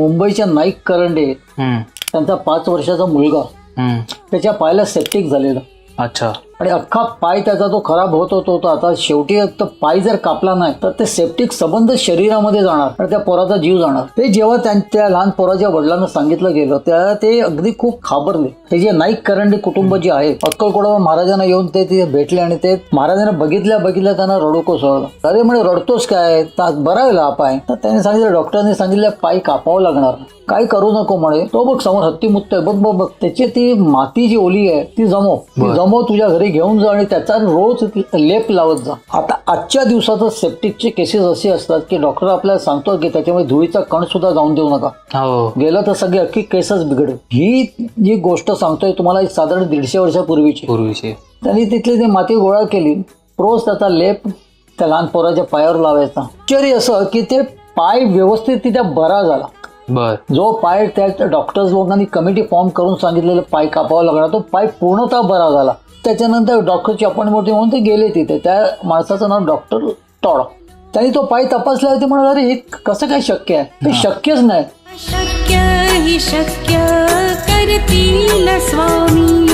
मुंबईच्या नाईक करंडे त्यांचा 5 वर्षाचा मुलगा त्याच्या पायाला सेप्टिक झालेलं. अच्छा. आणि अख्खा पाय त्याचा तो खराब होत होता. आता शेवटी पाय जर कापला नाही तर ते सेप्टिक संबंध शरीरामध्ये जाणार आणि त्या पोराचा जीव जाणार. ते जेव्हा त्या लहान पोराच्या वडिलांना सांगितलं गेलं त्या ते अगदी खूप घाबरले. ते जे नाईक करंडे कुटुंब जे आहे अक्कलकोटला महाराजांना येऊन ते भेटले आणि ते महाराजांना बघितल्या त्यांना रडू कोसळलं. अरे म्हणे रडतोस काय, बरा आहे हा पाय. तर त्याने सांगितलं, डॉक्टरने सांगितलं पाय कापावं लागणार, काय करू नको म्हणे. तो बघ समोर हत्ती मुक्त आहे, बघ त्याची ती माती जी ओली आहे ती जमव तुझ्या घरी घेऊन जा आणि त्याचा रोज लेप लावत जा. आता आजच्या दिवसाचं सेप्टिकचे केसेस असे असतात की डॉक्टर आपल्याला सांगतो की त्याच्यामध्ये धुळीचा कण सुद्धा जाऊन देऊ नका, गेलं तर सगळे अख्खी केसच बिघडेल. ही जी गोष्ट सांगतोय तुम्हाला साधारण 150 वर्षापूर्वीची. त्यांनी तिथली ती माती गोळा केली, रोज त्याचा लेप त्या लहान पोराच्या पायावर लावायचा. आश्चर्य असं की ते पाय व्यवस्थित बरा झाला. जो पाय त्या डॉक्टर्स लोकांनी कमिटी फॉर्म करून सांगितलेलं पाय कापावा लागणार तो पाय पूर्णतः बरा झाला. त्याच्यानंतर डॉक्टरची अपॉइंटमेंट म्हणून ते गेले तिथे. त्या माणसाचं नाव डॉक्टर टॉड. त्यांनी तो पाय तपासला. ते म्हणाले अरे हे कसं काय शक्य आहे, ते शक्यच नाही. शक्य ही शक्य करतील स्वामी.